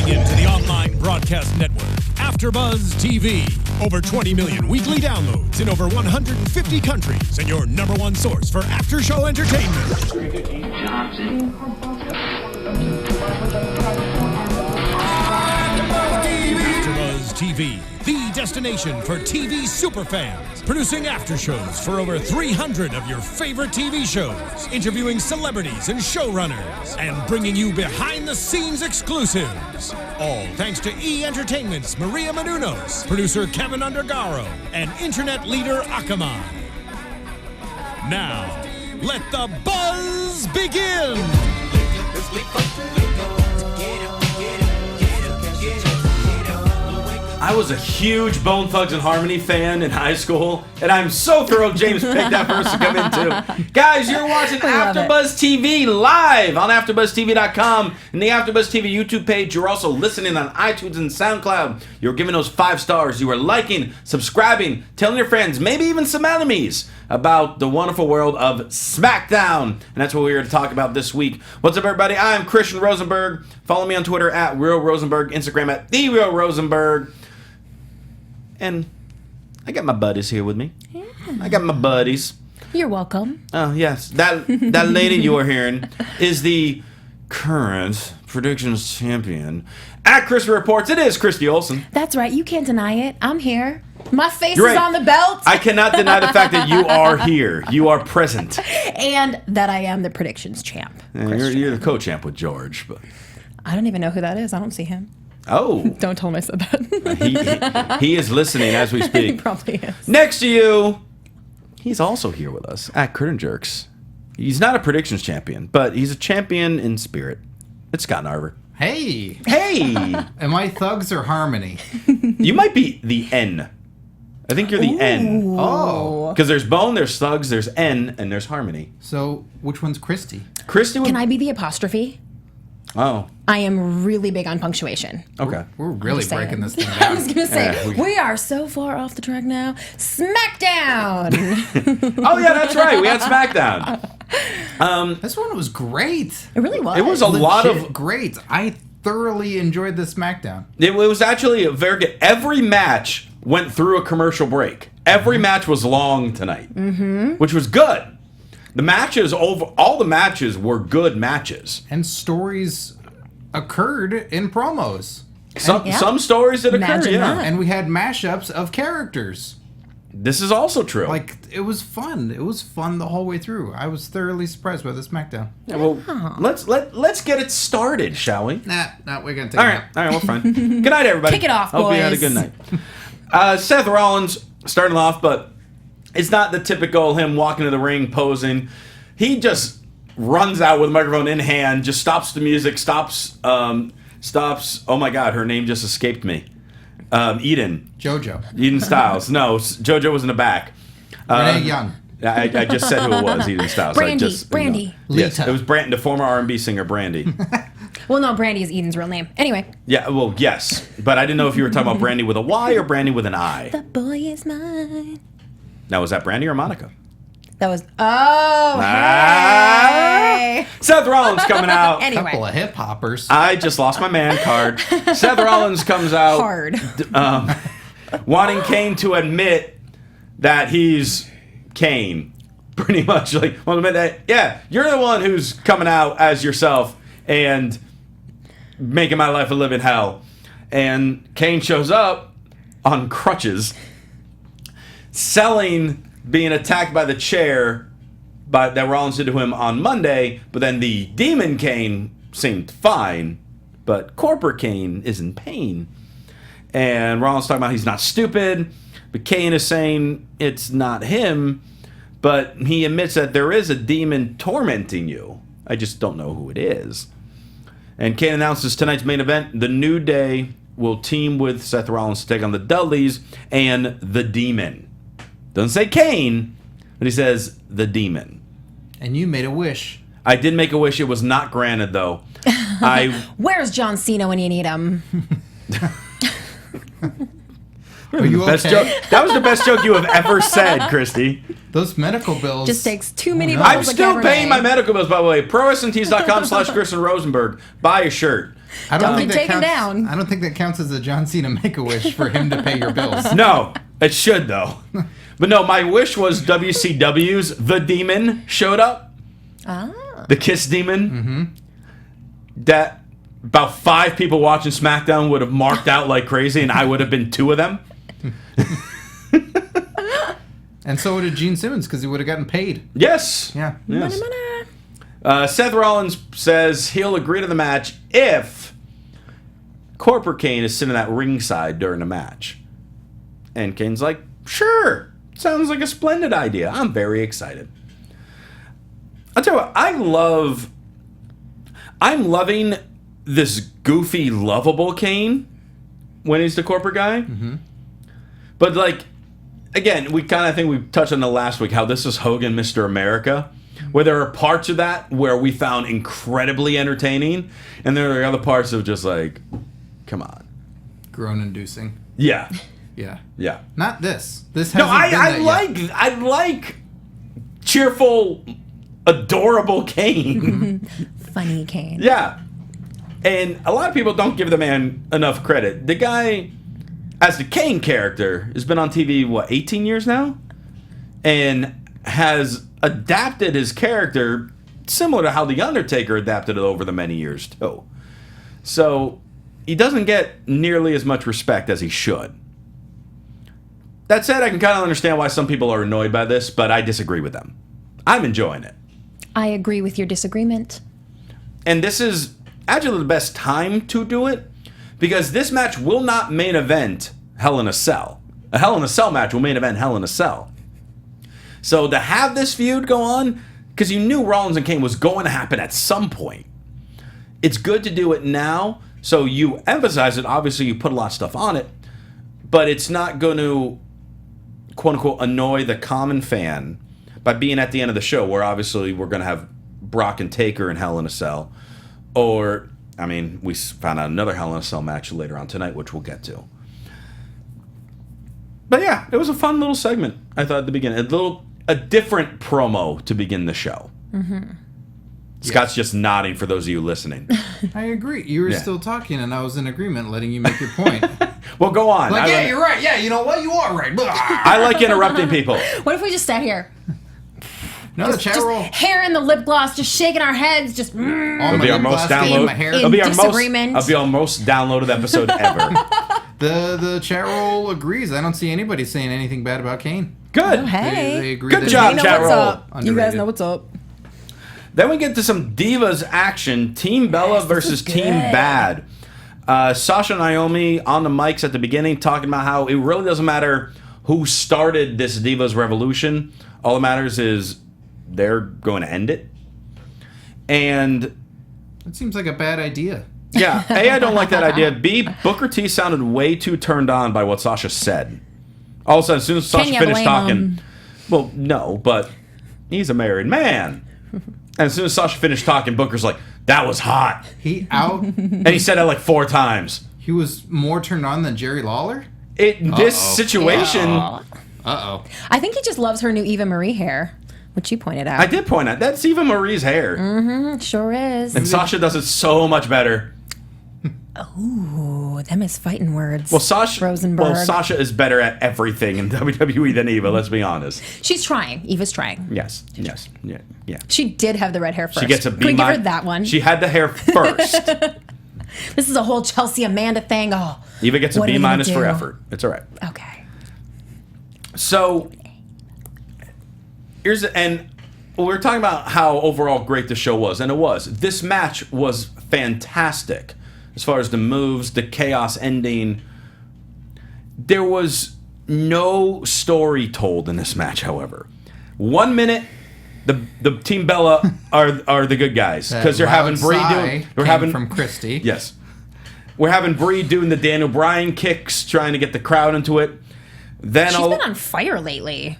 Tuning in to the online broadcast network, AfterBuzz TV. Over 20 million weekly downloads in over 150 countries, and your number one source for after-show entertainment. AfterBuzz TV, the destination for TV superfans, producing after-shows for over 300 of your favorite TV shows, interviewing celebrities and showrunners, and bringing you behind-the-scenes exclusives. All thanks to E! Entertainment's Maria Menounos, producer Kevin Undergaro, and internet leader Akamai. Now, let the buzz begin! I was a huge Bone Thugs and Harmony fan in high school, and I'm so thrilled James picked that verse to come into. Guys, you're watching AfterBuzz TV live on AfterBuzzTV.com and the AfterBuzz TV YouTube page. You're also listening on iTunes and SoundCloud. You're giving those 5 stars. You are liking, subscribing, telling your friends, maybe even some enemies, about the wonderful world of SmackDown. And that's what we're here to talk about this week. What's up, everybody? I'm Christian Rosenberg. Follow me on Twitter at RealRosenberg, Instagram at TheRealRosenberg. And I got my buddies here with me. Yeah. I got my buddies. You're welcome. Oh, yes. That lady you are hearing is the current predictions champion. At Christy Reports, it is Christy Olson. That's right. You can't deny it. I'm here. My face You're right. is on the belt. I cannot deny the fact that you are here. You are present. And that I am the predictions champ. You're the co-champ with George. But I don't even know who that is. I don't see him. Oh. Don't tell him I said that. He is listening as we speak. He probably is. Next to you, he's also here with us at Curtain Jerks. He's not a predictions champion, but he's a champion in spirit. It's Scott Narver. Hey. Hey. Am I Thugs or Harmony? You might be the N. I think you're the N. Oh. Because there's Bone, there's Thugs, there's N, and there's Harmony. So, which one's Christy? Christy would... Can I be the apostrophe? Oh. I am really big on punctuation. Okay. We're really breaking this thing I down. was going to say, Yeah, we are so far off the track now. SmackDown! Oh, yeah, that's right. We had SmackDown. This one was great. It really was. It was a lot of... Great. I thoroughly enjoyed the SmackDown. It was actually a very good... Every match went through a commercial break. Every match was long tonight, which was good. The matches, all the matches were good matches. And stories occurred in promos. Some stories that occurred, Imagine yeah. that. And we had mashups of characters. This is also true. Like, it was fun. It was fun the whole way through. I was thoroughly surprised by the SmackDown. Yeah, well, let's get it started, shall we? Nah, we're going to take All it right, we're fine. Good night, everybody. Kick it off, Hope you had a boys. good night. Seth Rollins starting off, but it's not the typical him walking to the ring posing. He just runs out with a microphone in hand, just stops the music, stops. Oh my God, her name just escaped me. Eden Styles. No, JoJo was in the back. Renee Young. I just said who it was. Eden Styles. Brandy. Yes, Lita. it was the former R&B singer Brandy. Well, no, Brandy is Eden's real name. Anyway. Yeah, well, yes, but I didn't know if you were talking about Brandy with a Y or Brandy with an I. The boy is mine. Now, was that Brandy or Monica? That was... Oh, hey. Seth Rollins coming out. Anyway. Couple of hip hoppers. I just lost my man card. Seth Rollins comes out. Hard. Wanting Kane to admit that he's Kane. Pretty much like, well, admit that, yeah, you're the one who's coming out as yourself and making my life a living hell. And Kane shows up on crutches, selling being attacked by the chair that Rollins did to him on Monday, but then the Demon Kane seemed fine, but Corporate Kane is in pain. And Rollins talking about he's not stupid, but Kane is saying it's not him, but he admits that there is a demon tormenting you. I just don't know who it is. And Kane announces tonight's main event, The New Day will team with Seth Rollins to take on the Dudleys and the Demon. Doesn't say Kane, but he says the Demon. And you made a wish. I did make a wish. It was not granted, though. Where's John Cena when you need him? Are you Best okay? joke. That was the best joke you have ever said, Christy. Those medical bills. Just takes too many no. bottles I'm of still Cabernet. paying my medical bills, by the way. ProWrestlingTees.com/Christian Rosenberg. Buy a shirt. I Don't think get that taken counts, down. I don't think that counts as a John Cena Make-A-Wish for him to pay your bills. No, it should, though. But no, my wish was WCW's The Demon showed up. The Kiss Demon. That about 5 people watching SmackDown would have marked out like crazy, and I would have been 2 of them. And so would Gene Simmons, because he would have gotten paid. Yes. Yeah. Yes. Seth Rollins says he'll agree to the match if Corporate Kane is sitting at ringside during the match. And Kane's like, sure. Sounds like a splendid idea. I'm very excited. I'll tell you what, I'm loving this goofy, lovable Kane when he's the corporate guy. But like, again, we kind of think we touched on the last week how this is Hogan, Mr. America, where there are parts of that where we found incredibly entertaining, and there are other parts of just like, come on. Groan-inducing. Yeah. Yeah. Yeah. Not this. This No, hasn't been that yet. I like cheerful, adorable Kane. Funny Kane. Yeah. And a lot of people don't give the man enough credit. The guy, as the Kane character, has been on TV, 18 years now? And has adapted his character similar to how The Undertaker adapted it over the many years, too. So, he doesn't get nearly as much respect as he should. That said, I can kind of understand why some people are annoyed by this, but I disagree with them. I'm enjoying it. I agree with your disagreement. And this is actually the best time to do it, because this match will not main event Hell in a Cell. A Hell in a Cell match will main event Hell in a Cell. So to have this feud go on, because you knew Rollins and Kane was going to happen at some point, it's good to do it now, so you emphasize it. Obviously, you put a lot of stuff on it, but it's not going to, quote-unquote, annoy the common fan by being at the end of the show, where obviously we're going to have Brock and Taker in Hell in a Cell. Or, I mean, we found out another Hell in a Cell match later on tonight, which we'll get to. But yeah, it was a fun little segment, I thought, at the beginning. A different promo to begin the show. Scott's just nodding for those of you listening. I agree. You were still talking, and I was in agreement, letting you make your point. Well, go on. Like, yeah, you're right. Yeah, you know what? You are right. I like interrupting people. What if we just sat here? No, the chat Just roll. hair in the lip gloss, just shaking our heads, just All It'll my be our lip most gloss game, downloaded. my hair. It'll be our disagreement. most. It'll be our most downloaded episode ever. The chat roll agrees. I don't see anybody saying anything bad about Kane. Good. Oh, hey. They agree. Good that job, You know chat what's roll. up. You guys Underrated. know what's up. Then we get to some Divas action. Team Bella versus Team Bad. Sasha and Naomi on the mics at the beginning talking about how it really doesn't matter who started this Divas revolution. All that matters is they're going to end it. And That seems like a bad idea. yeah, A, I don't like that idea. B, Booker T sounded way too turned on by what Sasha said. All of a sudden, as soon as Sasha you finished blame talking, him? well, no, but he's a married man. And as soon as Sasha finished talking, Booker's like, that was hot. He And he said that like 4 times. He was more turned on than Jerry Lawler? This situation, Uh-oh. I think he just loves her new Eva Marie hair, which you pointed out. I did point out, that's Eva Marie's hair. Sure is. And Sasha does it so much better. Ooh, them is fighting words. Well, Sasha Rosenberg. is better at everything in WWE than Eva, let's be honest. She's trying. Eva's trying. Yes. Yeah. She did have the red hair first. She gets a B. Can we give her that one? She had the hair first. This is a whole Chelsea Amanda thing. Oh, Eva gets a what B are we gonna minus for do? effort. It's all right. Okay. So and we were talking about how overall great the show was, and it was. This match was fantastic as far as the moves, the chaos ending. There was no story told in this match, however. 1 minute, the Team Bella are the good guys because you're having Brie doing. We're having from Christy. Yes. We're having Brie doing the Daniel Bryan kicks, trying to get the crowd into it. Then She's been on fire lately.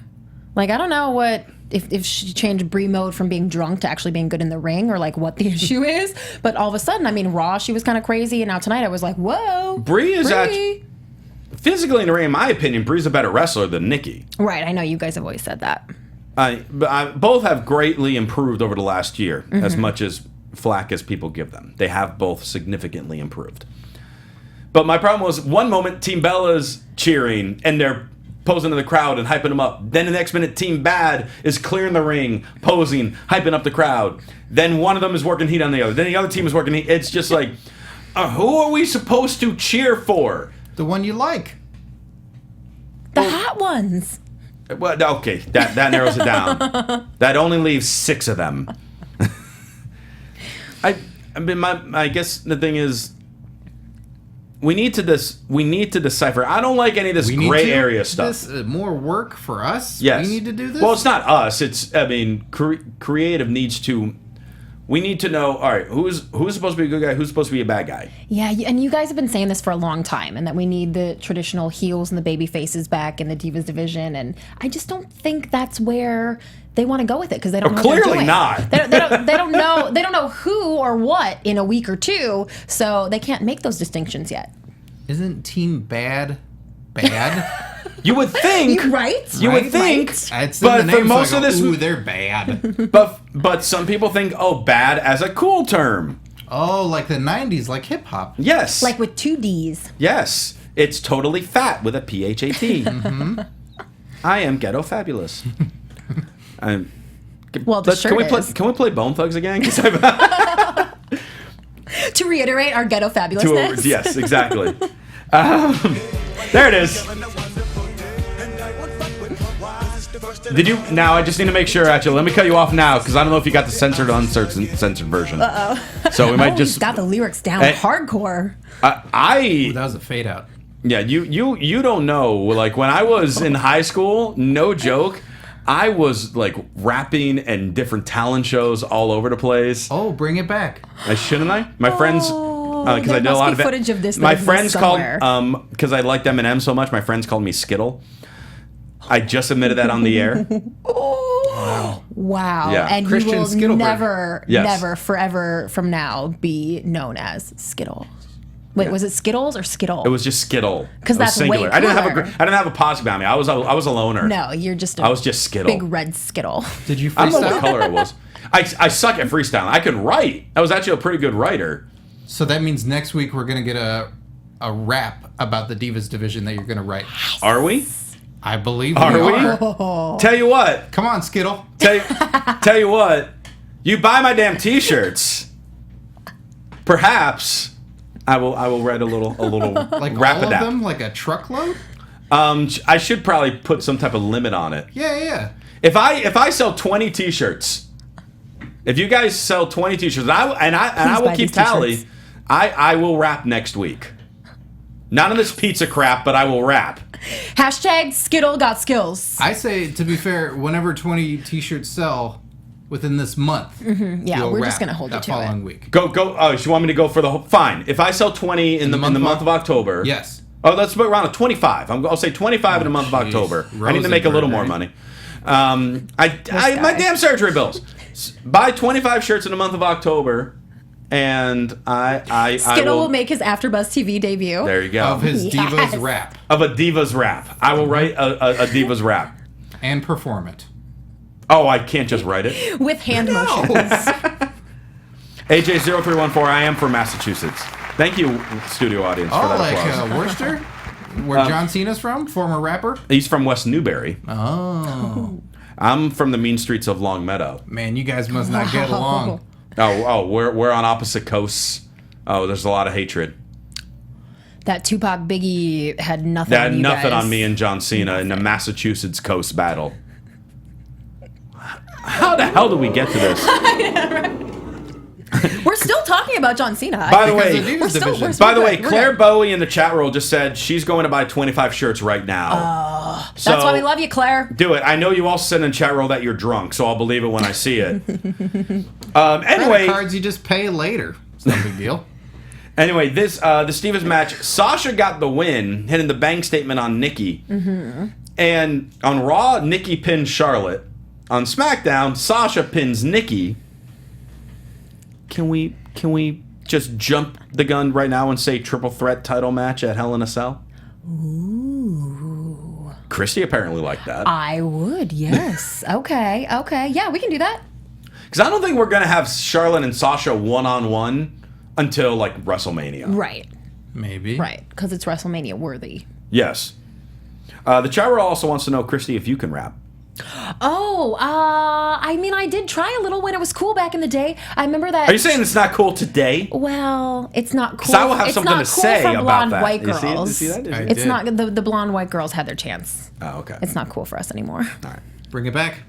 Like, I don't know what if she changed Brie mode from being drunk to actually being good in the ring, or like what the issue is. But all of a sudden, I mean, Raw, she was kind of crazy, and now tonight I was like, whoa. Brie is actually, physically in the ring, in my opinion, Brie's a better wrestler than Nikki. Right, I know you guys have always said that. Both have greatly improved over the last year, as much as flack as people give them. They have both significantly improved. But my problem was, one moment, Team Bella's cheering, and they're posing to the crowd and hyping them up. Then the next minute, Team Bad is clearing the ring, posing, hyping up the crowd. Then one of them is working heat on the other. Then the other team is working heat. It's just like, who are we supposed to cheer for? The one you like. The hot ones. Well, okay, that narrows it down. That only leaves 6 of them. I mean, I guess the thing is, we need to decipher. I don't like any of this gray area stuff. This more work for us. Yes, we need to do this. Well, it's not us. It's creative needs to. We need to know. All right, who's supposed to be a good guy? Who's supposed to be a bad guy? Yeah, and you guys have been saying this for a long time, and that we need the traditional heels and the baby faces back in the Divas division, and I just don't think that's where they want to go with it, because they don't know what they're clearly doing. not. They don't know who or what in a week or two, so they can't make those distinctions yet. Isn't Team Bad? You would think, Right? You would think, It's in but the name, for most so I of go, this, ooh, they're bad. but some people think, bad as a cool term. Oh, like the 90s, like hip hop. Yes, Like with 2 Ds. yes, it's totally fat with a PHAT. I am ghetto fabulous. Well, the shirt is. Can we play Bone Thugs again? 'Cause To reiterate our ghetto fabulousness. yes, exactly. There it is. Did you? Now I just need to make sure. Actually, let me cut you off now, because I don't know if you got the censored, uncensored version. So we might just got the lyrics down hardcore. Ooh, that was a fade out. Yeah, you don't know. Like, when I was in high school, no joke, I was like rapping and different talent shows all over the place. Oh, bring it back. Shouldn't I? My friends, because I there did a must lot be of it. footage of this that My exists friends somewhere. called, because I liked Eminem so much, my friends called me Skittle. I just admitted that on the air. Wow. Yeah. And Christian you will Skittleberg. never, forever from now be known as Skittles. Wait, was it Skittles or Skittle? It was just Skittle. 'Cause It was that's way singular. I didn't cooler. have a posse about me. I was a loner. No, you're just I was just Skittle. big red Skittle. Did you I don't know what freestyle? color it was. I suck at freestyling. I could write. I was actually a pretty good writer. So that means next week we're going to get a rap about the Divas division that you're going to write. Are we? I believe Are we? Oh. Tell you what. Come on, Skittle. Tell you what. You buy my damn t-shirts. Perhaps I will write a little Like wrap all it of out. them, like a truckload? I should probably put some type of limit on it. Yeah. If I sell 20 t-shirts, if you guys sell 20 t-shirts, I will buy keep these tally. t-shirts. I will rap next week. None of this pizza crap, but I will rap. Hashtag Skittle got skills. I say, to be fair, whenever 20 t-shirts sell within this month, Yeah, you'll we're rap just going to hold you that to following it. week. Go. Oh, you want me to go for the whole? Fine. If I sell 20 in the month of October. Yes. Oh, let's put around a 25. I'll say 25 in the month of jeez. October. I need to make a little more money. This My guy. damn surgery bills. Buy 25 shirts in the month of October, and I Skittle will will make his AfterBuzz TV debut. There you go. Of his Yes. Divas rap Of a Divas rap. I will write a Divas rap. and perform it. Oh, I can't just write it. With hand motions. AJ0314, I am from Massachusetts. Thank you, studio audience, for Oh, that like applause. Worcester? Where John Cena's from? Former rapper? He's from West Newbury. Oh. I'm from the mean streets of Long Meadow. Man, you guys must not get along. We're on opposite coasts. Oh, there's a lot of hatred. That Tupac Biggie had nothing That had on you nothing guys. on me and John Cena in the Massachusetts coast battle. How the hell did we get to this? We're still talking about John Cena. By the Because way, the Divas We're still- division. we're- By the way, good, we're Claire good. Bowie in the chat room just said she's going to buy 25 shirts right now. That's why we love you, Claire. Do it. I know you all said in the chat room that you're drunk, so I'll believe it when I see it. Credit Anyway, cards you just pay later. It's no big deal. Anyway, the Stevens match, Sasha got the win, hitting the bang statement on Nikki. Mm-hmm. And on Raw, Nikki pinned Charlotte. On SmackDown, Sasha pins Nikki. Can we just jump the gun right now and say triple threat title match at Hell in a Cell? Ooh. Christy apparently liked that. I would, yes. Okay. Yeah, we can do that. Because I don't think we're going to have Charlotte and Sasha one-on-one until, like, WrestleMania. Right. Maybe. Right, because it's WrestleMania worthy. Yes. The chat room also wants to know, Christy, if you can rap. Oh, I mean, I did try a little when it was cool back in the day. I remember that. Are you saying it's not cool today? Well, it's not cool. Because I will have something to say for about blonde that. white You girls. see that? I It's did. not the blonde white girls had their chance. Oh, okay. It's not cool for us anymore. All right. Bring it back.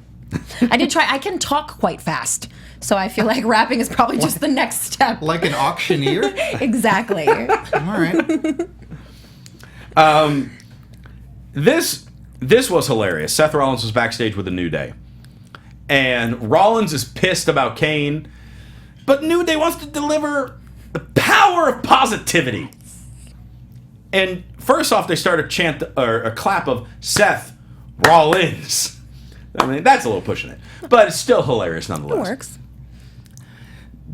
I did try. I can talk quite fast, so I feel like rapping is probably just the next step. Like an auctioneer? Exactly. All right. This was hilarious. Seth Rollins was backstage with the New Day. And Rollins is pissed about Kane. But New Day wants to deliver the power of positivity. And first off, they start a clap of Seth Rollins. I mean, that's a little pushing it. But it's still hilarious nonetheless. It works.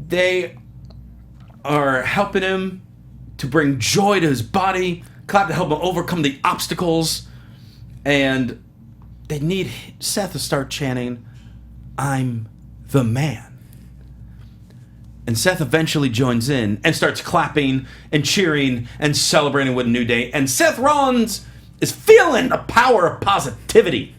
They are helping him to bring joy to his body, clap to help him overcome the obstacles, and they need Seth to start chanting, "I'm the man." And Seth eventually joins in and starts clapping and cheering and celebrating with New Day, and Seth Rollins is feeling the power of positivity.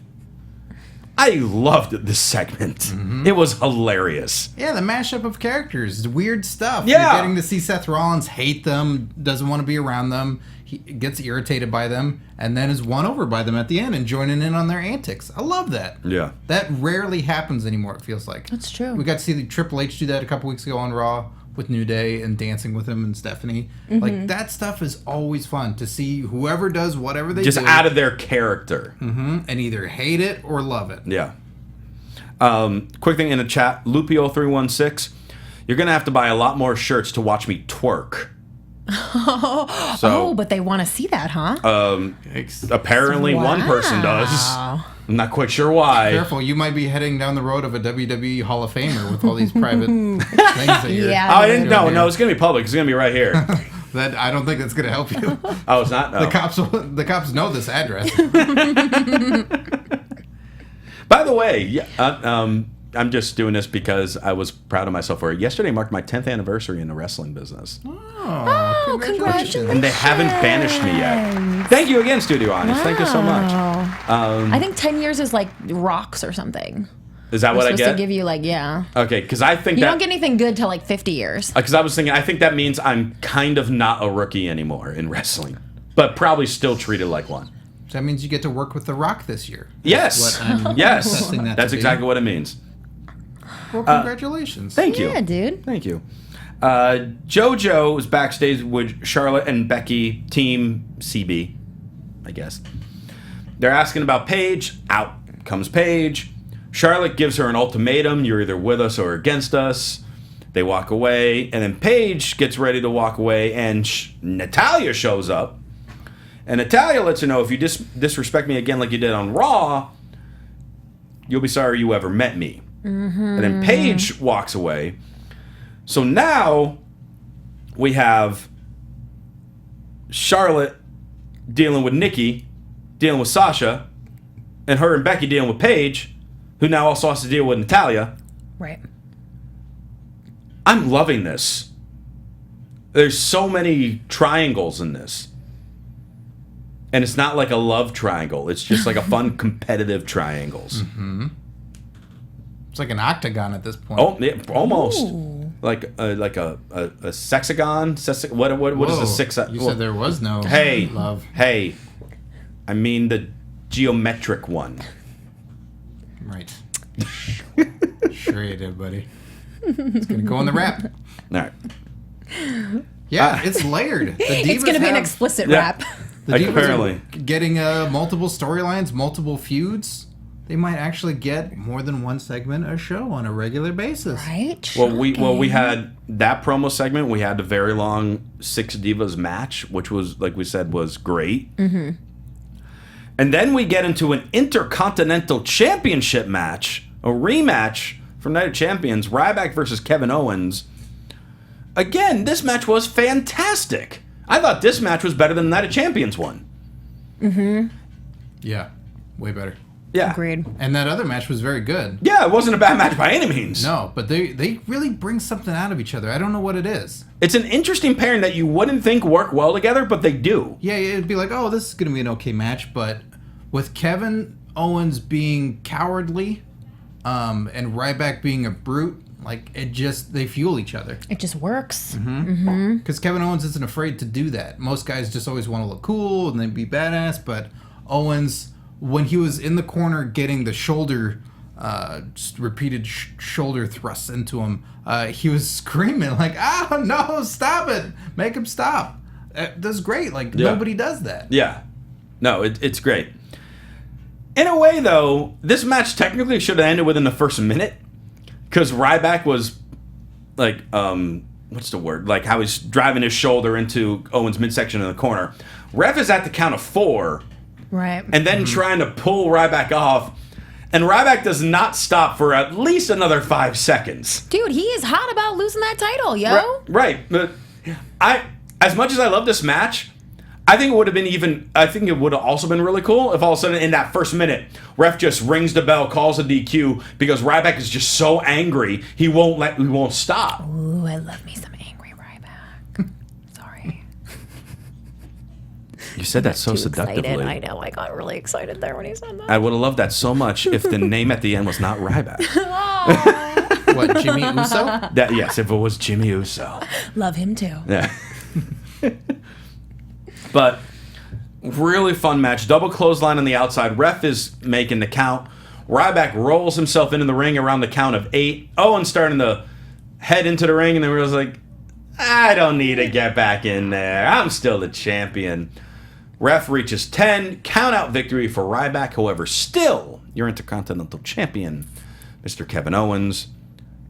I loved this segment. Mm-hmm. It was hilarious. Yeah, the mashup of characters, weird stuff. Yeah. You're getting to see Seth Rollins hate them, doesn't want to be around them, he gets irritated by them, and then is won over by them at the end and joining in on their antics. I love that. Yeah. That rarely happens anymore, it feels like. That's true. We got to see the Triple H do that a couple weeks ago on Raw with New Day and dancing with him and Stephanie. Like, that stuff is always fun to see whoever does whatever they Just do. out of their character. And either hate it or love it. Yeah. Quick thing in the chat, Lupio316, you're going to have to buy a lot more shirts to watch me twerk. Oh, but they want to see that, huh? Apparently one person does. I'm not quite sure why. Careful, you might be heading down the road of a WWE Hall of Famer with all these private things that you're Yeah. Oh, I didn't know. doing No, here. it's going to be public. It's going to be right here. That I don't think that's going to help you. Oh, it's not? No. The cops know this address. By the way, yeah, I'm just doing this because I was proud of myself for it. Yesterday marked my 10th anniversary in the wrestling business. Oh, congratulations. And they haven't banished me yet. Thank you again, Studio Audience. Thank you so much. I think 10 years is like rocks or something. Is that We're what I supposed get? to give you like, yeah. Okay, because I think You that... don't get anything good till like 50 years. Because I was thinking, I think that means I'm kind of not a rookie anymore in wrestling. But probably still treated like one. So that means you get to work with The Rock this year. Yes. What I'm Yes. assessing that That's to be. exactly what it means. Well, congratulations. Thank you. Yeah, dude. Thank you. JoJo was backstage with Charlotte and Becky, Team CB, I guess. They're asking about Paige. Out comes Paige. Charlotte gives her an ultimatum. You're either with us or against us. They walk away. And then Paige gets ready to walk away. And Natalya shows up. And Natalya lets her know, if you disrespect me again like you did on Raw, you'll be sorry you ever met me. And then Paige walks away. So now we have Charlotte dealing with Nikki, dealing with Sasha, and her and Becky dealing with Paige, who now also has to deal with Natalya. Right. I'm loving this. There's so many triangles in this. And it's not like a love triangle. It's just like a fun competitive triangles. It's like an octagon at this point. Oh, yeah, almost. Ooh. Like a sexagon. What is a six? You said there was no Hey, love. Hey, I mean the geometric one. Right. Sure you did, buddy. It's going to go in the rap. All right. Yeah, it's layered. The It's going to be an explicit Yeah. rap. The Divas Apparently. are getting multiple storylines, multiple feuds. They might actually get more than one segment a show on a regular basis. Right? Well, we Shocking. had that promo segment. We had a very long 6 Divas match, which was, like we said, was great. Mm-hmm. And then we get into an Intercontinental Championship match, a rematch from Night of Champions, Ryback versus Kevin Owens. Again, this match was fantastic. I thought this match was better than the Night of Champions one. Yeah. Way better. Yeah. Agreed. And that other match was very good. Yeah, it wasn't a bad match by any means. No, but they really bring something out of each other. I don't know what it is. It's an interesting pairing that you wouldn't think work well together, but they do. Yeah, it'd be like, oh, this is going to be an okay match, but with Kevin Owens being cowardly and Ryback being a brute, like, they fuel each other. It just works. Because Kevin Owens isn't afraid to do that. Most guys just always want to look cool and then be badass, but Owens, when he was in the corner getting the shoulder, just repeated shoulder thrusts into him, he was screaming like, "Oh no, stop it! Make him stop!" That's great. Like, nobody does that. Yeah. No, it's great. In a way, though, this match technically should have ended within the first minute, because Ryback was like, what's the word? Like how he's driving his shoulder into Owens' midsection in the corner. Ref is at the count of 4. Right. And then trying to pull Ryback off. And Ryback does not stop for at least another 5 seconds. Dude, he is hot about losing that title, yo. Right. But as much as I love this match, I think it would have also been really cool if all of a sudden in that first minute, ref just rings the bell, calls a DQ, because Ryback is just so angry, he won't stop. Ooh, I love me some angry Ryback. Sorry. You said that so seductively. Excited. I know. I got really excited there when he said that. I would have loved that so much if the name at the end was not Ryback. What, Jimmy Uso? Yes, if it was Jimmy Uso. Love him too. Yeah. But really fun match. Double clothesline on the outside. Ref is making the count. Ryback rolls himself into the ring around the count of 8. Owens starting to head into the ring, and then we was like, I don't need to get back in there. I'm still the champion. Ref reaches 10. Count out victory for Ryback. However, still your Intercontinental Champion, Mr. Kevin Owens.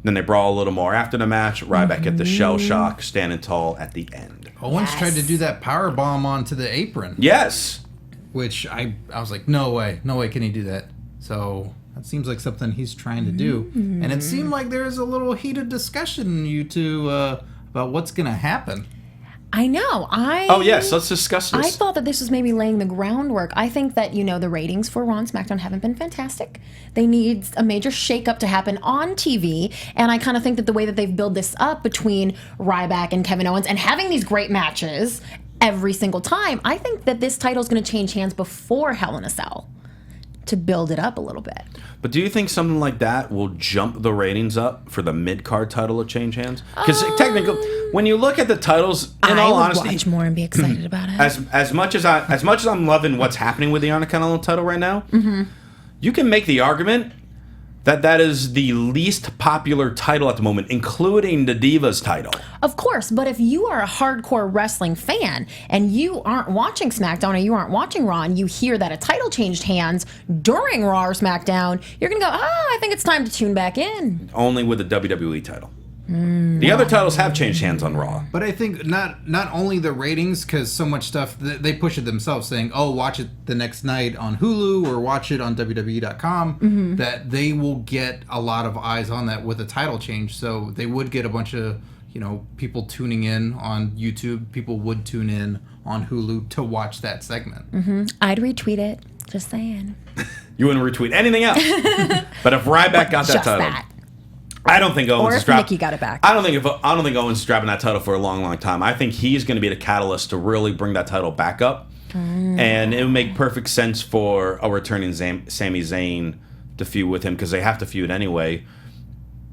Then they brawl a little more after the match. Ryback at the shell shock, standing tall at the end. Owens tried to do that power bomb onto the apron. Yes. Which I was like, no way can he do that. So that seems like something he's trying to do. And it seemed like there was a little heated discussion, you two, about what's going to happen. I know. Oh, yes. Let's discuss this. I thought that this was maybe laying the groundwork. I think that, the ratings for Raw and SmackDown haven't been fantastic. They need a major shakeup to happen on TV. And I kind of think that the way that they've built this up between Ryback and Kevin Owens and having these great matches every single time, I think that this title is going to change hands before Hell in a Cell to build it up a little bit. But do you think something like that will jump the ratings up for the mid-card title to change hands? Because technically, when you look at the titles, in all honesty, I would watch more and be excited about it. As much as I'm loving what's happening with the Intercontinental title right now, you can make the argument that is the least popular title at the moment, including the Divas title. Of course, but if you are a hardcore wrestling fan and you aren't watching SmackDown or you aren't watching Raw and you hear that a title changed hands during Raw or SmackDown, you're going to go, I think it's time to tune back in. Only with the WWE title. The other titles have changed hands on Raw. But I think not only the ratings, because so much stuff, they push it themselves saying, watch it the next night on Hulu or watch it on WWE.com, that they will get a lot of eyes on that with a title change. So they would get a bunch of, people tuning in on YouTube. People would tune in on Hulu to watch that segment. I'd retweet it. Just saying. You wouldn't retweet anything else. But if Ryback got that title... That. I don't think Owens is Nikki got it back. I don't think Owens is grabbing that title for a long, long time. I think he's going to be the catalyst to really bring that title back up, and it would make perfect sense for a returning Sami Zayn to feud with him because they have to feud anyway.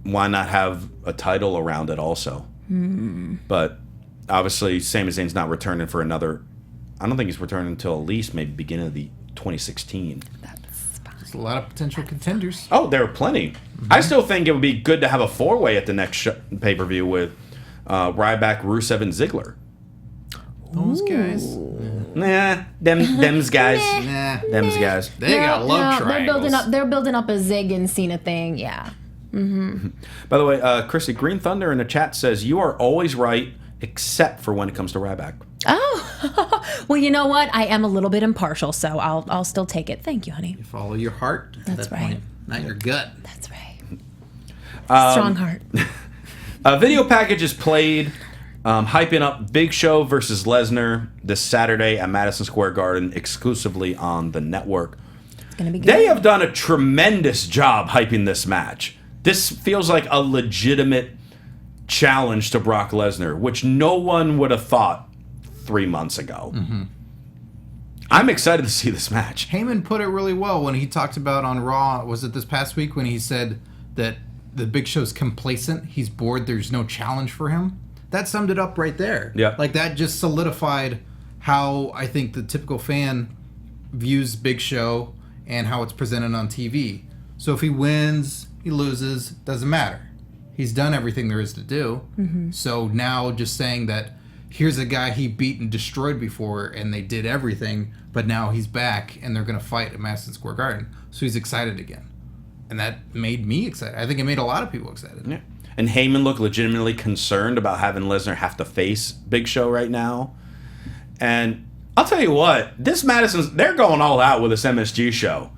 Why not have a title around it also? But obviously, Sami Zayn's not returning for another. I don't think he's returning until at least maybe beginning of the 2016. A lot of potential contenders. Oh, there are plenty. I still think it would be good to have a 4-way at the next pay-per-view with Ryback, Rusev, and Ziggler. Those guys. Nah, them's guys. Nah. Them's guys. They got love triangles. They're building up a Zig and Cena thing, yeah. By the way, Christy, Green Thunder in the chat says, you are always right, except for when it comes to Ryback. Oh, well, you know what? I am a little bit impartial, so I'll still take it. Thank you, honey. You follow your heart at That's that right. point, not your gut. That's right. Strong heart. A video package is played, hyping up Big Show versus Lesnar this Saturday at Madison Square Garden, exclusively on the network. gonna be good. They have done a tremendous job hyping this match. This feels like a legitimate challenge to Brock Lesnar, which no one would have thought 3 months ago. Mm-hmm. I'm excited to see this match. Heyman put it really well when he talked about on Raw, was it this past week, when he said that the Big Show's complacent, he's bored, there's no challenge for him. That summed it up right there. Yeah. Like, that just solidified how I think the typical fan views Big Show and how it's presented on TV. So if he wins, he loses, doesn't matter. He's done everything there is to do. Mm-hmm. So now just saying that here's a guy he beat and destroyed before and they did everything, but now he's back and they're going to fight at Madison Square Garden. So he's excited again. And that made me excited. I think it made a lot of people excited. Yeah. And Heyman looked legitimately concerned about having Lesnar have to face Big Show right now. And I'll tell you what, they're going all out with this MSG show.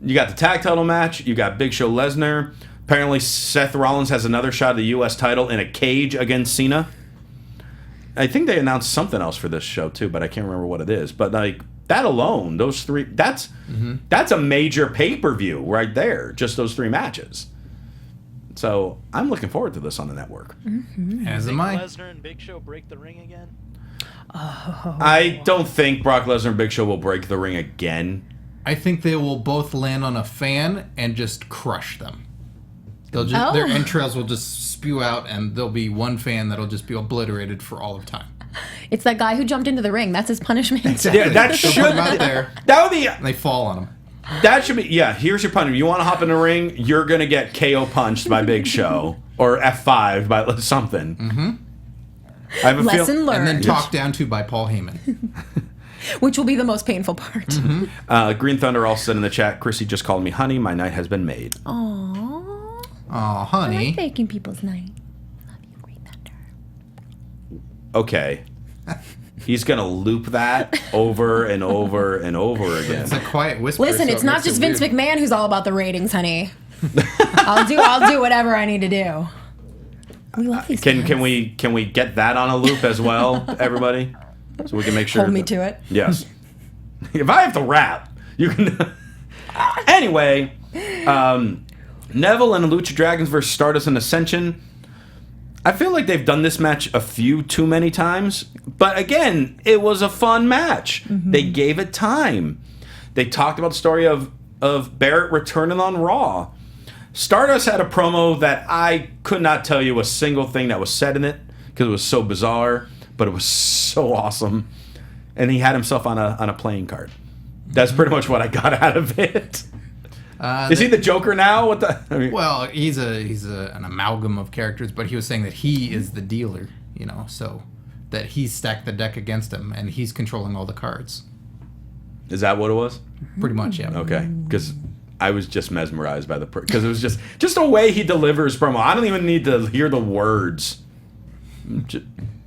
You got the tag title match, you got Big Show Lesnar. Apparently Seth Rollins has another shot at the U.S. title in a cage against Cena. I think they announced something else for this show too, but I can't remember what it is. But like that alone, those three, that's a major pay-per-view right there, just those three matches. So I'm looking forward to this on the network. Mm-hmm. As am I. Lesnar and Big Show break the ring again? I don't think Brock Lesnar and Big Show will break the ring again. I think they will both land on a fan and just crush them. Their entrails will just spew out, and there'll be one fan that'll just be obliterated for all of time. It's that guy who jumped into the ring. That's his punishment. Exactly. Yeah, that They'll should put him out there. That would be. And they fall on him. That should be. Yeah, here's your punishment. You want to hop in the ring? You're gonna get KO punched by Big Show or F5 by something. Mm-hmm. I have a Lesson learned. And then talked down to by Paul Heyman. Which will be the most painful part. Mm-hmm. Green Thunder all said in the chat, Chrissy just called me honey. My night has been made. Aww. Aw, honey. I like making people's night. Love you, Green Thunder. Okay. He's going to loop that over and over and over again. It's a quiet whisper. Listen, so it's it not makes just it Vince weird. McMahon who's all about the ratings, honey. I'll do whatever I need to do. We love these guys. Can we get that on a loop as well, everybody? So we can make sure. Hold me to it. Yes. If I have to rap, you can. Anyway, Neville and the Lucha Dragons versus Stardust and Ascension. I feel like they've done this match a few too many times, but again, it was a fun match. Mm-hmm. They gave it time. They talked about the story of Barrett returning on Raw. Stardust had a promo that I could not tell you a single thing that was said in it because it was so bizarre, but it was so awesome. And he had himself on a playing card. That's pretty much what I got out of it. Is he the Joker now? What the? I mean, well, he's an amalgam of characters, but he was saying that he is the dealer, so that he stacked the deck against him and he's controlling all the cards. Is that what it was? Pretty much, yeah. Okay, because I was just mesmerized by because it was just the way he delivers promo. I don't even need to hear the words.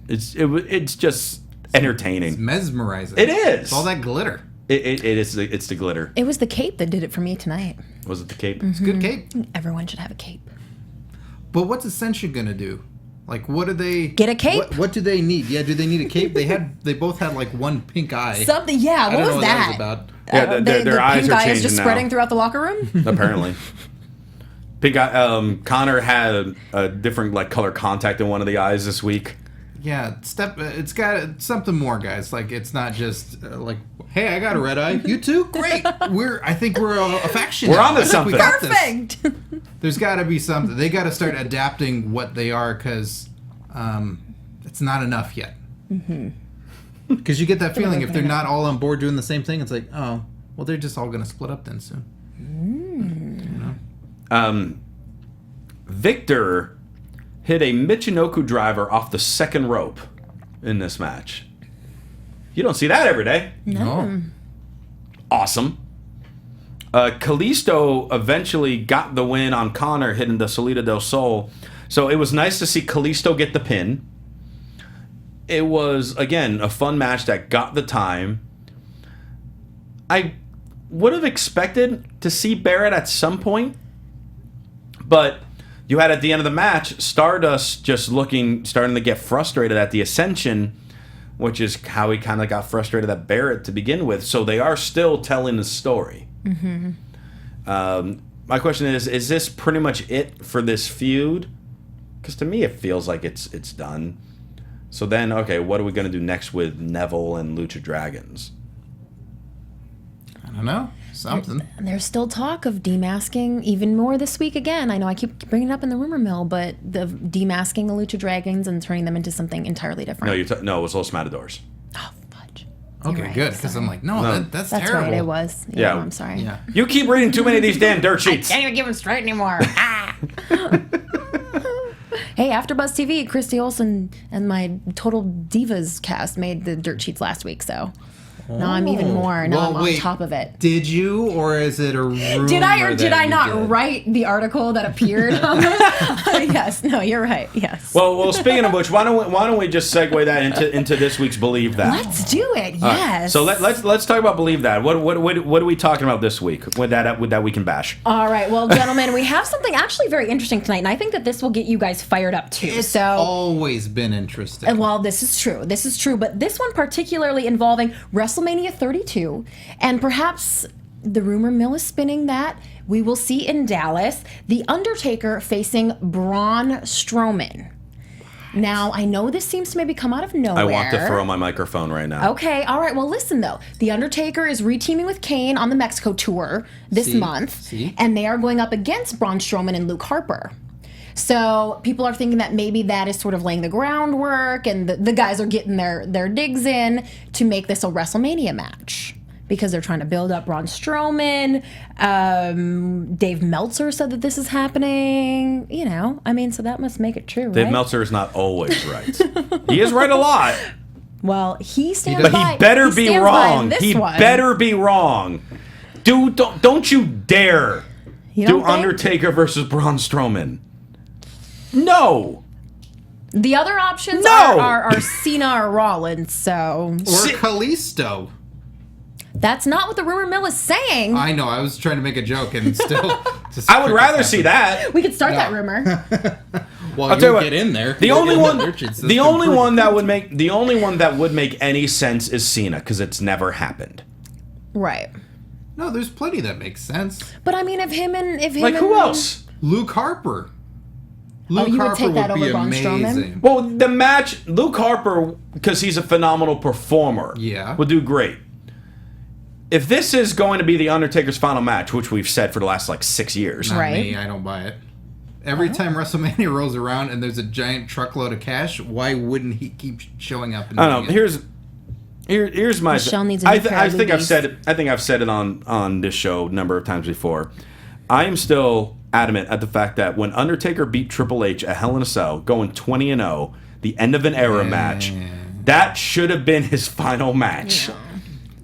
It's just entertaining. It's mesmerizing. It is. It's all that glitter. It is. It's the glitter. It was the cape that did it for me tonight. Was it the cape? It's a good cape. Everyone should have a cape. But what's Ascension gonna do? Like, what do they get a cape? What do they need? Yeah, do they need a cape? They both had like one pink eye. Something. Yeah. What was that? About. Yeah, their eyes pink are eye changing is just now. spreading throughout the locker room. Apparently. Pink eye. Connor had a different color contact in one of the eyes this week. Yeah, it's got something more, guys. Like, it's not just hey, I got a red eye. You too? Great. I think we're a faction. We're onto something. Perfect. There's got to be something. They got to start adapting what they are because it's not enough yet. Because you get that feeling if they're not all on board doing the same thing, it's like, oh, well, they're just all going to split up then soon. Victor hit a Michinoku driver off the second rope in this match. You don't see that every day. No. Awesome. Kalisto eventually got the win on Connor hitting the Salida del Sol. So it was nice to see Kalisto get the pin. It was, again, a fun match that got the time. I would have expected to see Barrett at some point, but you had at the end of the match Stardust just starting to get frustrated at the Ascension which is how he kind of got frustrated at Barrett to begin with. So they are still telling the story. My question is this pretty much it for this feud? Because to me, it feels like it's done. So then, okay, what are we going to do next with Neville and Lucha Dragons? I don't know. Something. There's still talk of demasking even more this week again. I know I keep bringing it up in the rumor mill, but the demasking the Lucha Dragons and turning them into something entirely different. No, it was Los Matadors. Oh, fudge. Okay, right, good. Because I'm like, that's That's terrible. right, it was. Yeah. I'm sorry. Yeah. You keep reading too many of these damn dirt sheets. Can't even give them straight anymore. Hey, AfterBuzz TV, Christy Olson and my Total Divas cast made the dirt sheets last week, so now I'm even more. Now I'm on top of it. Did you, or is it a rumor? Did I or did that I you not did? write the article that appeared on this? Yes, no, you're right. Yes. Well, speaking of which, why don't we just segue that into this week's Believe That? Let's do it. Yes. So let's talk about Believe That. What are we talking about this week with that we can bash? All right, well, gentlemen, we have something actually very interesting tonight, and I think that this will get you guys fired up too. It's always been interesting. Well, this is true. This is true, but this one particularly involving WrestleMania 32, and perhaps the rumor mill is spinning that we will see in Dallas The Undertaker facing Braun Strowman. Now, I know this seems to maybe come out of nowhere. I want to throw my microphone right now. Okay, all right. Well, listen, though. The Undertaker is reteaming with Kane on the Mexico tour this month, and they are going up against Braun Strowman and Luke Harper. So people are thinking that maybe that is sort of laying the groundwork, and the guys are getting their digs in to make this a WrestleMania match. Because they're trying to build up Braun Strowman. Dave Meltzer said that this is happening. You know, I mean, so that must make it true, right? Dave Meltzer is not always right. He is right a lot. Well, he stands But by. he better be stands by wrong. this He one. better be wrong. Dude, don't you dare You do don't think? Undertaker versus Braun Strowman. No. The other options No! are Cena or Rollins, so or Kalisto. that's not what the rumor mill is saying. I know. I was trying to make a joke and still. I would rather see that. We could start that rumor. Well, I'll tell you what, get in there. The only one that would make any sense is Cena, because it's never happened. Right. No, there's plenty that makes sense. But I mean, if him Like, who else? Luke Harper. Luke you would Harper take that would be over Braun Strowman? amazing. Well, the match, Luke Harper, because he's a phenomenal performer, would do great. If this is going to be The Undertaker's final match, which we've said for the last, 6 years. Not Right. me, I don't buy it. Every time WrestleMania rolls around and there's a giant truckload of cash, why wouldn't he keep showing up? And I don't know. Here's my. Michelle needs a new pair of think I've boobies. said it. I think I've said it on this show a number of times before. I am still adamant at the fact that when Undertaker beat Triple H at Hell in a Cell, going 20-0, the end of an era match, that should have been his final match.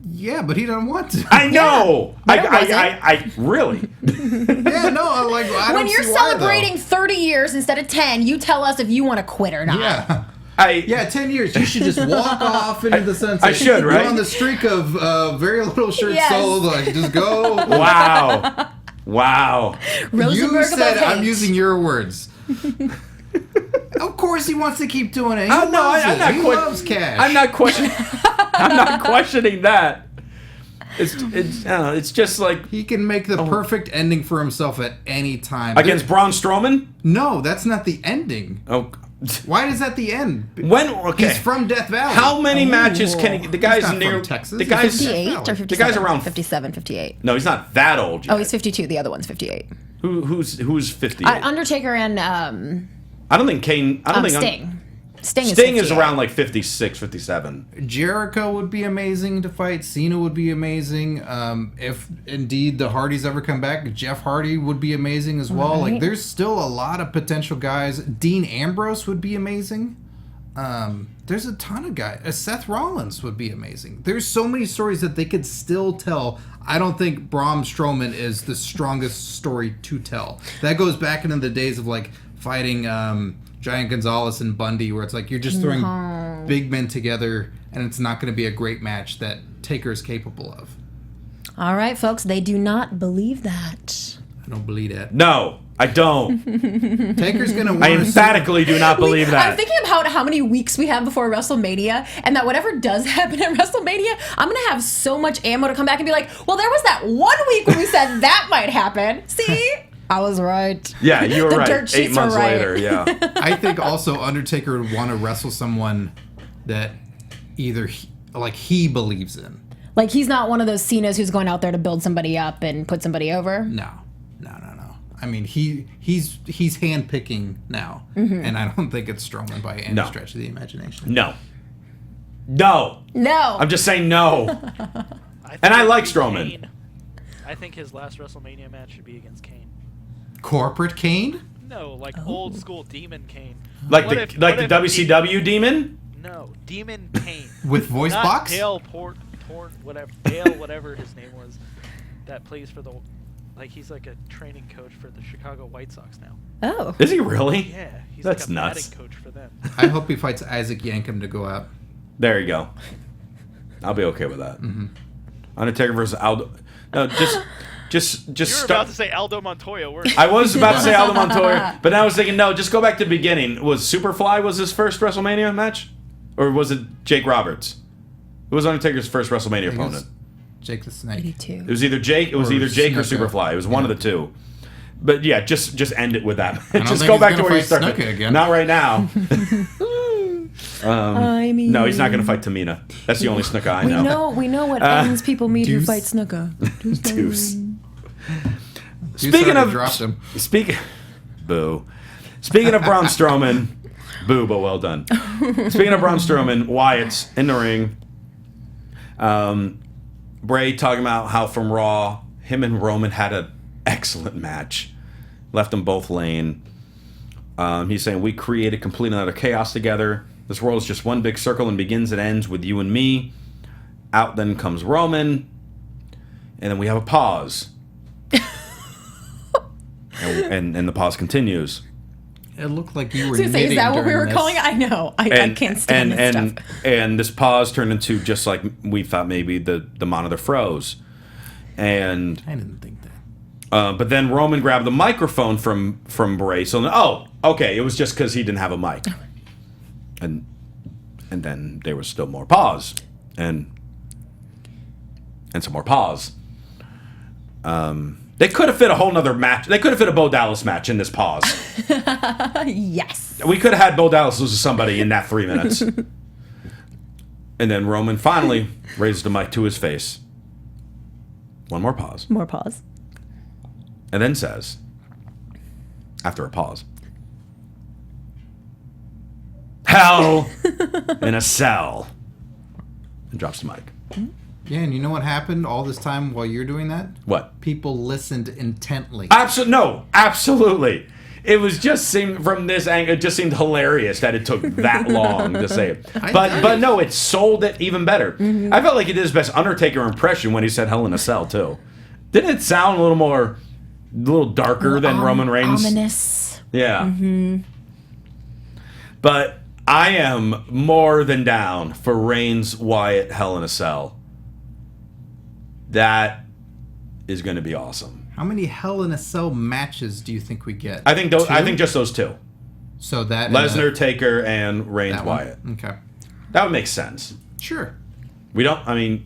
Yeah, but he doesn't want to. I know. but it wasn't. I really. Yeah, no, I don't When you're see why, though. celebrating 30 years instead of 10, you tell us if you want to quit or not. Yeah. 10 years. You should just walk off into the sunset. I should, right? You're on the streak of very little shirts Yes. sold. Like, just go. Wow. Rosenberg You said, above I'm hate. using your words. Of course he wants to keep doing it. He I'm loves cash. I'm not questioning. I'm not questioning that. It's just like He can make the perfect ending for himself at any time. against Braun Strowman. No, that's not the ending. Oh, Why is that the end? okay. He's from Death Valley. How many matches can he? The guy's not from near Texas. The He's guy's 58 or 57? The guy's around 57, 58. No, he's not that old yet. Oh, he's 52. The other one's 58. Who's 58? Undertaker and I don't think Kane. I don't think Sting. Sting is around 56, 57. Jericho would be amazing to fight. Cena would be amazing. If indeed the Hardys ever come back, Jeff Hardy would be amazing as well. Right. Like, there's still a lot of potential guys. Dean Ambrose would be amazing. There's a ton of guys. Seth Rollins would be amazing. There's so many stories that they could still tell. I don't think Braun Strowman is the strongest story to tell. That goes back into the days of fighting Giant Gonzalez and Bundy, where it's like you're just throwing big men together, and it's not going to be a great match that Taker is capable of. All right, folks. They do not believe that. I don't believe that. No, I don't. Taker's gonna want I emphatically do not believe that. I'm thinking about how many weeks we have before WrestleMania, and that whatever does happen at WrestleMania, I'm gonna have so much ammo to come back and be like, well, there was that 1 week when we said that might happen. See? I was right. Yeah, you were The right. dirt 8 sheets months were right. later, yeah. I think also Undertaker would want to wrestle someone that either he believes in. Like, he's not one of those Cenas who's going out there to build somebody up and put somebody over. No. I mean, he's handpicking now, and I don't think it's Strowman by any stretch of the imagination. No. I'm just saying no. I like Strowman. Kane. I think his last WrestleMania match should be against Kane. Corporate Kane? No, like old school Demon Kane. Like What the if WCW demon? No, Demon Kane. With voice Not box? Dale Dale, whatever his name was, that plays for the, like he's like a training coach for the Chicago White Sox now. Oh. Is he really? Yeah, he's That's like a nuts. batting coach for them. I hope he fights Isaac Yankem to go out. There you go. I'll be okay with that. Undertaker versus Aldo. No, just You were about to say Aldo Montoya, weren't you? I was about to say Aldo Montoya, but now I was thinking, no, just go back to the beginning. Was Superfly his first WrestleMania match? Or was it Jake Roberts? It was Undertaker's first WrestleMania opponent. Jake the Snake. 82. It was either Jake or Snuka. Superfly. It was one of the two. But yeah, just end it with that. don't Just think go he's back to gonna where you fight started. Snuka again. Not right now. I mean, No, he's not going to fight Tamina. That's the only Snuka I know. we know what ends people meet who Deuce. fight Snuka. Deuce. Deuce Speaking already of dropped him. Boo. Speaking of Braun Strowman, boo, but well done. Speaking of Braun Strowman, Wyatt's in the ring. Bray talking about how from Raw, him and Roman had an excellent match. Left them both laying. He's saying, we created complete and utter chaos together. This world is just one big circle and begins and ends with you and me. Out then comes Roman. And then we have a pause. and the pause continues. It looked like you were I was gonna say, knitting is that what we during were this. calling it? I know. I can't stand this stuff. And this pause turned into just like we thought maybe the monitor froze. And I didn't think that. but then Roman grabbed the microphone from Bray. So okay, it was just because he didn't have a mic. And then there was still more pause. And some more pause. They could have fit a whole nother match. They could have fit a Bo Dallas match in this pause. Yes. We could have had Bo Dallas lose to somebody in that 3 minutes. And then Roman finally raises the mic to his face. One more pause. More pause. And then says, after a pause, hell in a cell. And drops the mic. Yeah, and you know what happened all this time while you're doing that? What? People listened intently. Absolutely. It was just seemed from this angle. It just seemed hilarious that it took that long to say it. But no, it sold it even better. Mm-hmm. I felt like he did his best Undertaker impression when he said "Hell in a Cell" too. Didn't it sound a little darker than Roman Reigns? Ominous. Yeah. Mm-hmm. But I am more than down for Reigns Wyatt Hell in a Cell. That is going to be awesome. How many Hell in a Cell matches do you think we get? I think just those two. So that Lesnar, Taker, and Reigns that one? Wyatt. Okay. That would make sense. Sure. We don't need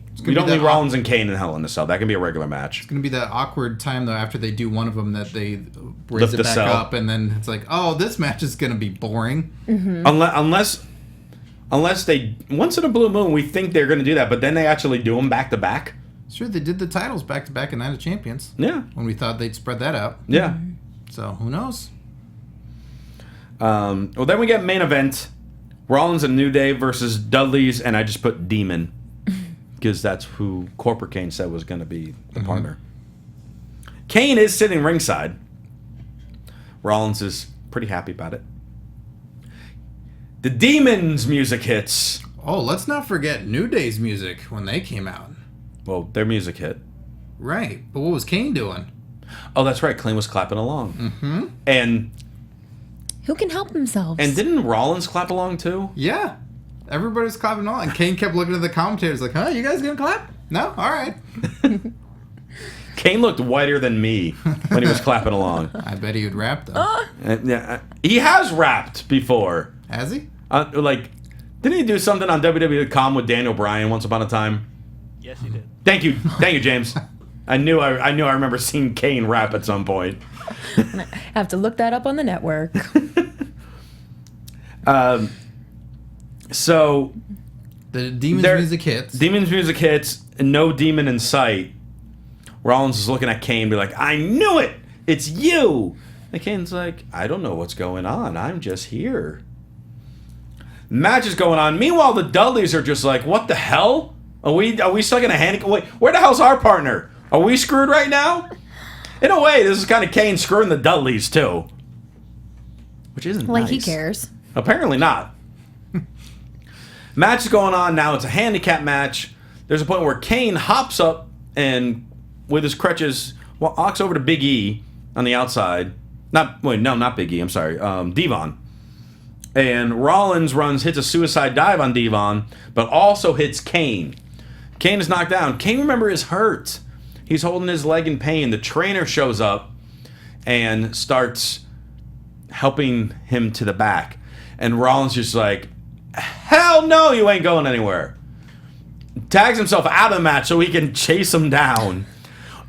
Rollins and Kane in Hell in a Cell. That can be a regular match. It's going to be that awkward time, though, after they do one of them that they raise Lift it the back cell. up, and then it's like, oh, this match is going to be boring. Mm-hmm. Unless they, once in a blue moon, we think they're going to do that, but then they actually do them back to back. Sure, they did the titles back to back in Night of Champions. Yeah. When we thought they'd spread that out. Yeah. So, who knows? Well, then we get main event. Rollins and New Day versus Dudley's, and I just put Demon. Because that's who Corporate Kane said was going to be the partner. Kane is sitting ringside. Rollins is pretty happy about it. The Demons music hits. Oh, let's not forget New Day's music when they came out. Well, their music hit. Right. But what was Kane doing? Oh, that's right. Kane was clapping along. Mm-hmm. And Who can help themselves? didn't Rollins clap along too? Yeah. Everybody's clapping all. And Kane kept looking at the commentators like, huh, you guys gonna clap? No? All right. Kane looked whiter than me when he was clapping along. I bet he would rap though. He has rapped before. Has he? Didn't he do something on WWE.com with Daniel Bryan once upon a time? Yes, he did. Thank you, James. I knew I remember seeing Kane rap at some point. Have to look that up on the network. So The Demon's music hits. Demon's music hits, and no demon in sight. Rollins is looking at Kane, be like, "I knew it! It's you!" And Kane's like, "I don't know what's going on. I'm just here." Match is going on. Meanwhile, the Dudleys are just like, "What the hell? Are we stuck in a handicap? Wait, where the hell's our partner? Are we screwed right now?" In a way, this is kind of Kane screwing the Dudleys too, which isn't Like nice. he cares. Apparently not. Match is going on now. It's a handicap match. There's a point where Kane hops up and, with his crutches, walks over to Big E on the outside. Not Big E. I'm sorry. Devon. And Rollins hits a suicide dive on Devon, but also hits Kane. Kane is knocked down. Kane, remember, is hurt. He's holding his leg in pain. The trainer shows up and starts helping him to the back. And Rollins just like, "Hell no, you ain't going anywhere." Tags himself out of the match so he can chase him down.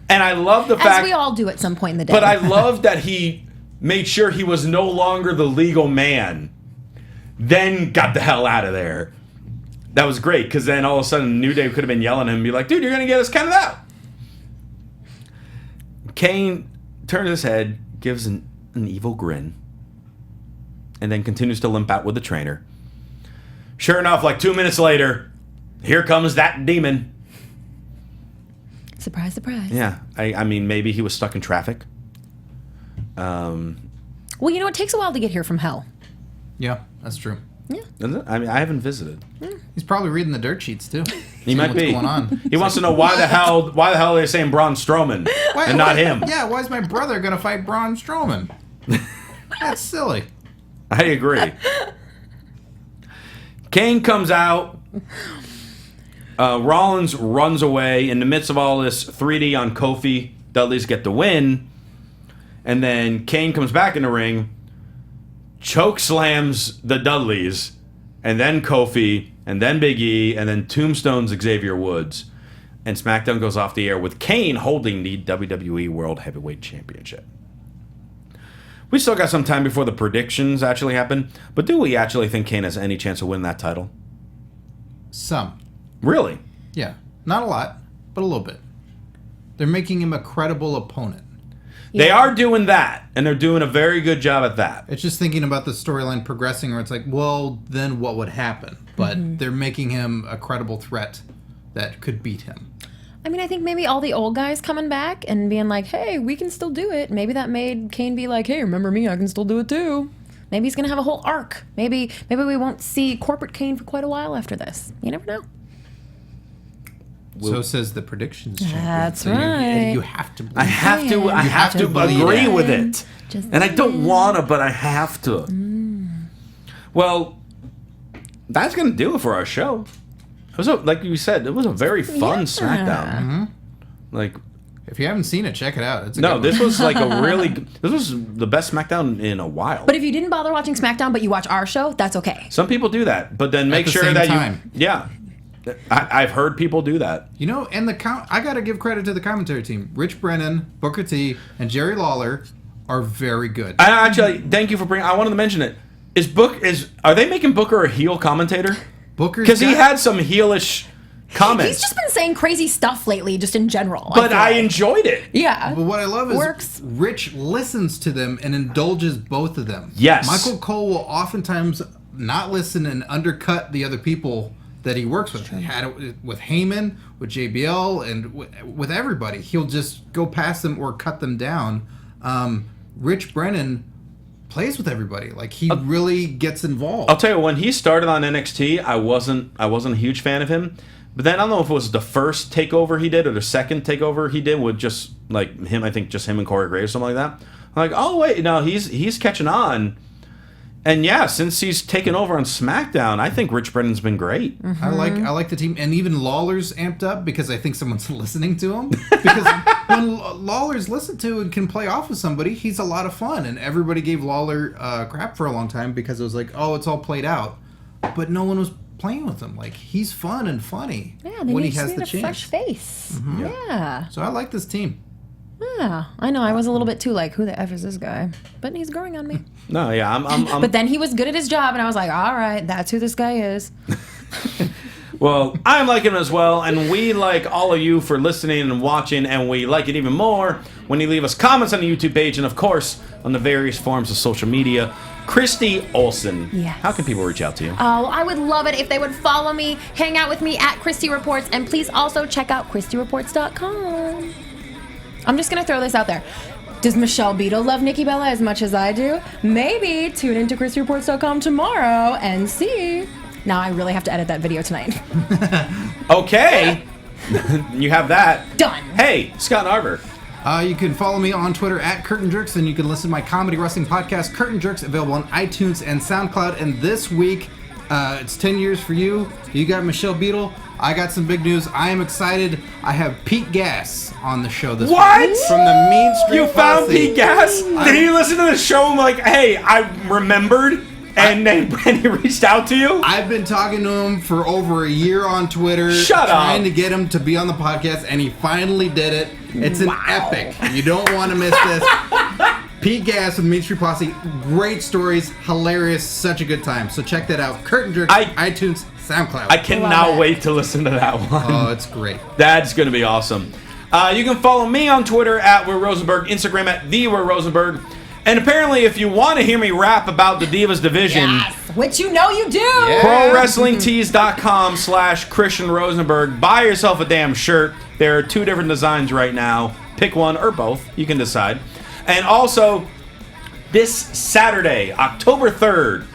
And I love the fact... As we all do at some point in the day. But I love that he made sure he was no longer the legal man. Then got the hell out of there. That was great, because then all of a sudden New Day could have been yelling at him and be like, "Dude, you're going to get us counted out." Kane turns his head, gives an evil grin, and then continues to limp out with the trainer. Sure enough, like 2 minutes later, here comes that demon. Surprise, surprise. Yeah, I mean, maybe he was stuck in traffic. Well, you know, it takes a while to get here from hell. Yeah, that's true. Yeah. Isn't it? I mean, I haven't visited. He's probably reading the dirt sheets too. He might be. What's going on? He wants to know why the hell are they saying Braun Strowman and not him? Yeah, why is my brother gonna fight Braun Strowman? That's silly. I agree. Kane comes out. Rollins runs away. In the midst of all this 3D on Kofi, Dudleys get the win. And then Kane comes back in the ring, choke slams the Dudleys, and then Kofi, and then Big E, and then tombstones Xavier Woods. And SmackDown goes off the air with Kane holding the WWE World Heavyweight Championship. We still got some time before the predictions actually happen, but do we actually think Kane has any chance of winning that title? Some. Really? Yeah. Not a lot, but a little bit. They're making him a credible opponent. They are doing that, and they're doing a very good job at that. It's just thinking about the storyline progressing where it's like, well, then what would happen? But they're making him a credible threat that could beat him. I mean, I think maybe all the old guys coming back and being like, "Hey, we can still do it." Maybe that made Kane be like, "Hey, remember me? I can still do it too." Maybe he's gonna have a whole arc. Maybe we won't see corporate Kane for quite a while after this. You never know. So says the predictions champion. That's So right. You have to believe I have to. I You have to believe agree it. with it, Just and I don't want to, but I have to. Well, that's gonna do it for our show. It was like you said, it was a very fun SmackDown. Like, If you haven't seen it, check it out. It's a no, good this one. was like this was the best SmackDown in a while. But if you didn't bother watching SmackDown, but you watch our show, that's okay. Some people do that, but then make the sure same that time. you, yeah. I've heard people do that. You know, and I got to give credit to the commentary team. Rich Brennan, Booker T, and Jerry Lawler are very good. I actually thank you for bringing. I wanted to mention it. Are they making Booker a heel commentator? Booker's Because he got- had some heelish comments. He's just been saying crazy stuff lately, just in general. but feel I like. enjoyed it. Yeah. But what I love is Works. Rich listens to them and indulges both of them. Yes. Michael Cole will oftentimes not listen and undercut the other people that he works with. He had it with Heyman, with JBL, and with everybody. He'll just go past them or cut them down. Rich Brennan plays with everybody. Like, he really gets involved. I'll tell you, when he started on NXT, I wasn't a huge fan of him. But then I don't know if it was the first takeover he did or the second takeover he did with just like him. I think just him and Corey Graves, something like that. I'm like, oh wait, no, he's catching on. And yeah, since he's taken over on SmackDown, I think Rich Brennan's been great. I like the team, and even Lawler's amped up because I think someone's listening to him. Because when Lawler's listened to and can play off with somebody, he's a lot of fun. And everybody gave Lawler crap for a long time because it was like, oh, it's all played out, but no one was playing with him. Like, he's fun and funny when he has the chance. A fresh face. Yeah. So I like this team. Yeah, I know. I was a little bit too like, who the F is this guy? But he's growing on me. No, yeah, I'm But then he was good at his job, and I was like, all right, that's who this guy is. Well, I like him as well, and we like all of you for listening and watching, and we like it even more when you leave us comments on the YouTube page, and of course, on the various forms of social media. Christy Olson. Yes. How can people reach out to you? Oh, I would love it if they would follow me, hang out with me at Christy Reports, and please also check out ChristyReports.com. I'm just going to throw this out there. Does Michelle Beadle love Nikki Bella as much as I do? Maybe tune into ChristyReports.com tomorrow and see. Now I really have to edit that video tonight. Okay. You have that. Done. Hey, Scott Narver. You can follow me on Twitter at Curtain Jerks, and you can listen to my comedy wrestling podcast, Curtain Jerks, available on iTunes and SoundCloud. And this week, it's 10 years for you. You got Michelle Beadle. I got some big news. I am excited. I have Pete Gas on the show this week. From the Mean Street You found Posse. Pete Gas? Did he listen to the show and like, hey, I remembered, and he reached out to you? I've been talking to him for over a year on Twitter. Shut up. Trying to get him to be on the podcast, and he finally did it. It's an epic. You don't want to miss this. Pete Gas with Mean Street Posse. Great stories. Hilarious. Such a good time. So check that out. Curtain Jerks, iTunes, SoundCloud. I cannot wait to listen to that one. Oh, it's great. That's going to be awesome. You can follow me on Twitter at Will Rosenberg, Instagram at the Will Rosenberg. And apparently, if you want to hear me rap about the Divas division, Yes, which you know you do. Yeah. ProWrestlingTees.com/Christian Rosenberg. Buy yourself a damn shirt. There are 2 different designs right now. Pick one or both. You can decide. And also, this Saturday, October 3rd,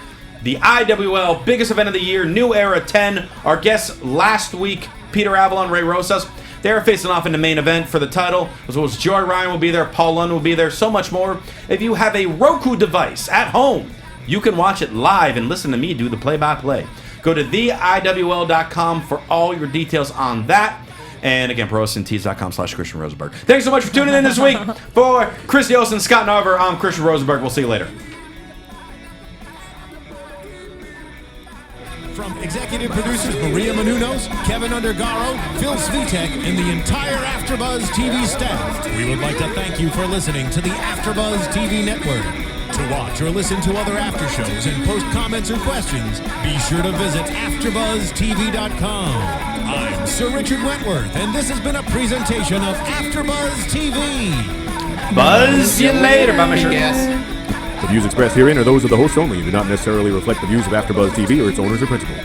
the IWL biggest event of the year, New Era 10. Our guests last week, Peter Avalon, Ray Rosas, they're facing off in the main event for the title, as well as Joy Ryan will be there, Paul London will be there, so much more. If you have a Roku device at home, you can watch it live and listen to me do the play-by-play. Go to theiwl.com for all your details on that. And again, ProWrestlingTees.com/Christian Rosenberg. Thanks so much for tuning in this week. For Christy Olson, Scott Narver, I'm Christian Rosenberg. We'll see you later. From executive producers Maria Menounos, Kevin Undergaro, Phil Svitek, and the entire AfterBuzz TV staff, we would like to thank you for listening to the AfterBuzz TV network. To watch or listen to other after shows and post comments or questions, be sure to visit AfterBuzzTV.com. I'm Sir Richard Wentworth, and this has been a presentation of AfterBuzz TV. Buzz you later. Bye, my shirt. The views expressed herein are those of the hosts only and do not necessarily reflect the views of AfterBuzz TV or its owners or principals.